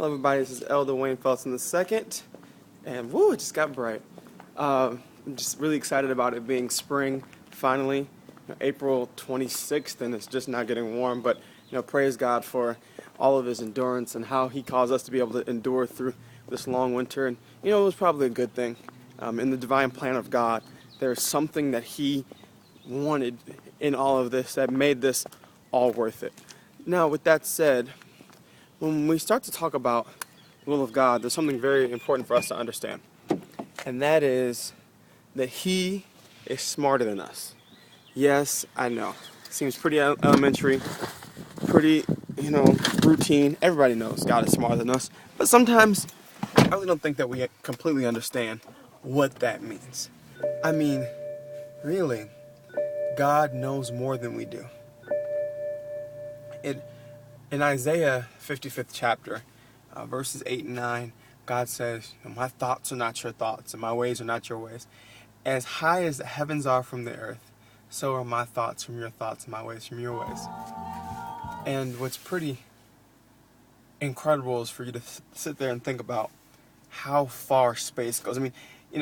Hello everybody, this is Elder Wayne Felton II, and woo, it just got bright. I'm just really excited about it being spring, finally, April 26th, and it's just not getting warm, but praise God for all of His endurance and how He caused us to be able to endure through this long winter, and it was probably a good thing. In the divine plan of God, there's something that He wanted in all of this that made this all worth it. Now, with that said, when we start to talk about the will of God, there's something very important for us to understand. And that is that He is smarter than us. Yes, I know. Seems pretty elementary, pretty, routine. Everybody knows God is smarter than us. But sometimes, I really don't think that we completely understand what that means. I mean, really, God knows more than we do. In Isaiah 55th chapter, verses 8 and 9, God says, "My thoughts are not your thoughts, and my ways are not your ways. As high as the heavens are from the earth, so are my thoughts from your thoughts, and my ways from your ways." And what's pretty incredible is for you to sit there and think about how far space goes. I mean,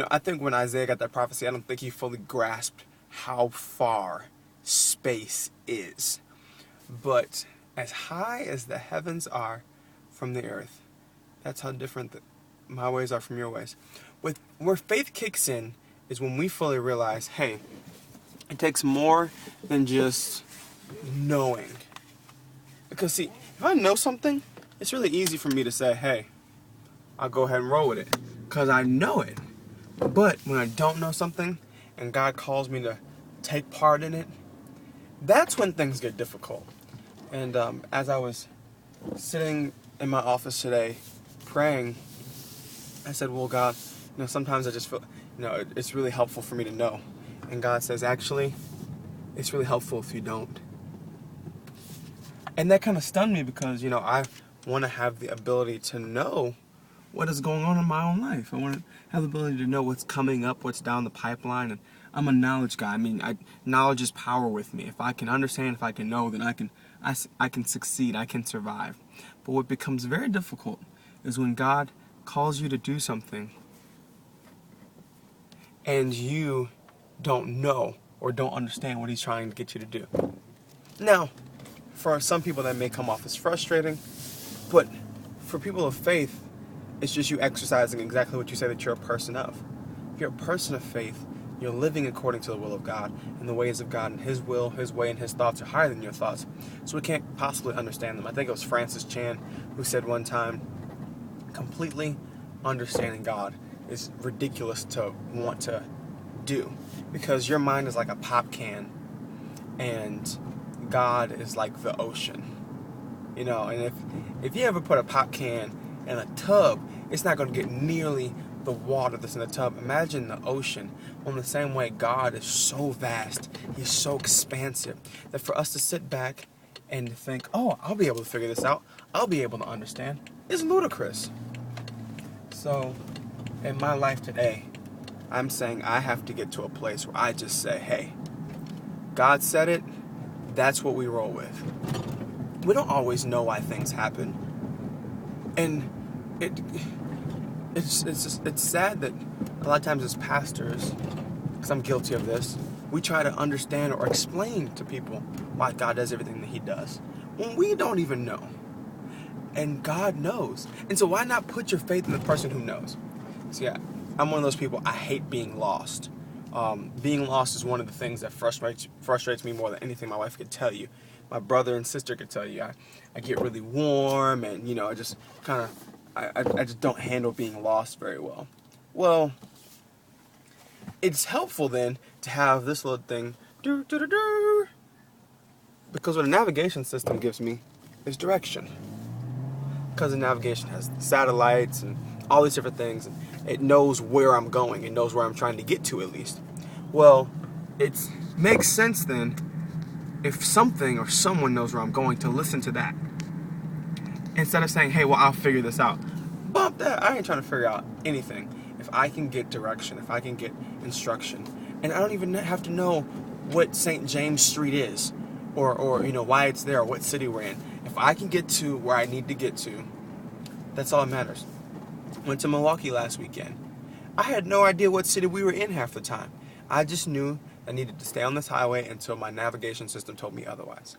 I think when Isaiah got that prophecy, I don't think he fully grasped how far space is. But as high as the heavens are from the earth, that's how different my ways are from your ways. Where faith kicks in is when we fully realize, hey, it takes more than just knowing. Because see, if I know something, it's really easy for me to say, hey, I'll go ahead and roll with it, because I know it. But when I don't know something, and God calls me to take part in it, that's when things get difficult. And as I was sitting in my office today praying, I said, well, God, sometimes I just feel, it's really helpful for me to know. And God says, actually, it's really helpful if you don't. And that kind of stunned me because, I want to have the ability to know what is going on in my own life. I want to have the ability to know what's coming up, what's down the pipeline. And I'm a knowledge guy. I mean, knowledge is power with me. If I can understand, if I can know, then I can succeed, I can survive. But what becomes very difficult is when God calls you to do something and you don't know or don't understand what He's trying to get you to do. Now, for some people that may come off as frustrating, but for people of faith, it's just you exercising exactly what you say that you're a person of. If you're a person of faith, you're living according to the will of God and the ways of God, and His will, His way, and His thoughts are higher than your thoughts. So we can't possibly understand them. I think it was Francis Chan who said one time, completely understanding God is ridiculous to want to do, because your mind is like a pop can and God is like the ocean. And if you ever put a pop can in a tub, it's not going to get nearly the water that's in the tub. Imagine the ocean. On the same way, God is so vast, He's so expansive, that for us to sit back and think, oh, I'll be able to figure this out, I'll be able to understand, is ludicrous. So, in my life today, I'm saying I have to get to a place where I just say, hey, God said it, that's what we roll with. We don't always know why things happen. And it's sad that a lot of times as pastors, because I'm guilty of this, we try to understand or explain to people why God does everything that He does, when we don't even know. And God knows. And so why not put your faith in the person who knows? See, I'm one of those people, I hate being lost. Being lost is one of the things that frustrates me more than anything my wife could tell you. My brother and sister could tell you. I get really warm, and I just kind of I just don't handle being lost very well. Well, it's helpful then to have this little thing, because what a navigation system gives me is direction. Because the navigation has satellites and all these different things, and it knows where I'm going. It knows where I'm trying to get to, at least. Well, it makes sense then, if something or someone knows where I'm going, to listen to that. Instead of saying, hey, well, I'll figure this out. Bump that. I ain't trying to figure out anything. If I can get direction, if I can get instruction, and I don't even have to know what St. James Street is, or why it's there, or what city we're in. If I can get to where I need to get to, That's all that matters. Went to Milwaukee last weekend. I had no idea what city we were in half the time. I just knew I needed to stay on this highway until my navigation system told me otherwise.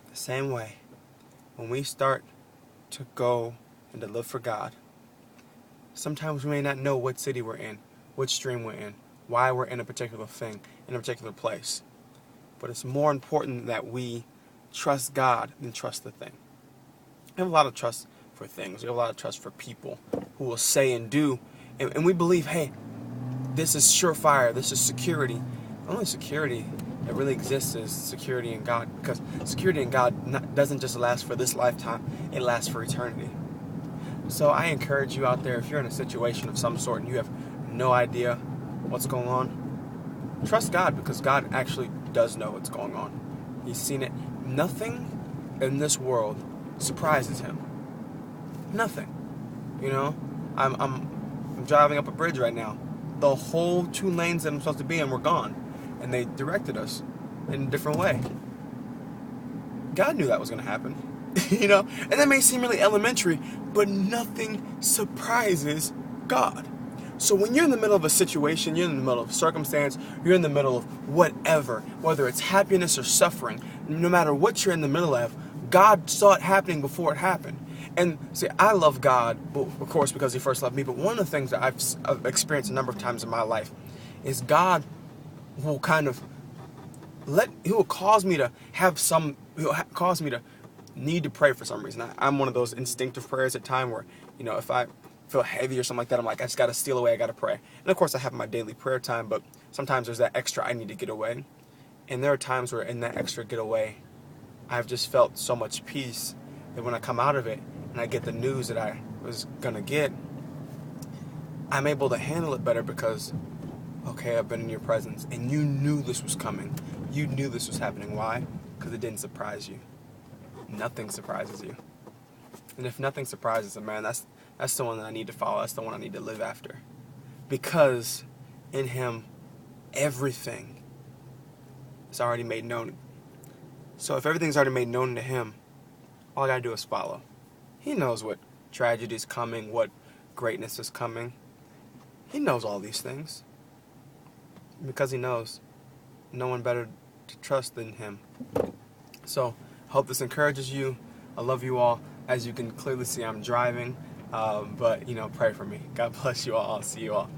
The same way, when we start to go and to live for God, sometimes we may not know what city we're in, which stream we're in, why we're in a particular thing, in a particular place. But it's more important that we trust God than trust the thing. We have a lot of trust for things. We have a lot of trust for people who will say and do. And we believe, hey, this is surefire. This is security. The only security that really exists is security in God. Because security in God doesn't just last for this lifetime. It lasts for eternity. So I encourage you out there, if you're in a situation of some sort and you have no idea what's going on, trust God, because God actually does know what's going on. He's seen it. Nothing in this world surprises him. Nothing. You know, I'm driving up a bridge right now. The whole 2 lanes that I'm supposed to be in were gone, and they directed us in a different way. God knew that was going to happen. You know, and that may seem really elementary, but nothing surprises God. So when you're in the middle of a situation, you're in the middle of a circumstance, you're in the middle of whatever, whether it's happiness or suffering, no matter what you're in the middle of, God saw it happening before it happened. And see, I love God, of course, because he first loved me, but one of the things that I've experienced a number of times in my life is God will kind of he will cause me to cause me to need to pray for some reason. I'm one of those instinctive prayers at time where, you know, if I feel heavy or something like that, I'm like, I just got to steal away, I got to pray. And of course I have my daily prayer time, but sometimes there's that extra I need to get away. And there are times where in that extra get away, I've just felt so much peace that when I come out of it and I get the news that I was going to get, I'm able to handle it better because, okay, I've been in your presence and you knew this was coming. You knew this was happening. Why? Because it didn't surprise you. Nothing surprises you. And if nothing surprises a man, that's the one that I need to follow. That's the one I need to live after. Because in him, everything is already made known. So if everything's already made known to him, all I gotta do is follow. He knows what tragedy is coming, what greatness is coming. He knows all these things. Because he knows, no one better to trust than him. So, hope this encourages you. I love you all. As you can clearly see, I'm driving. But, pray for me. God bless you all. I'll see you all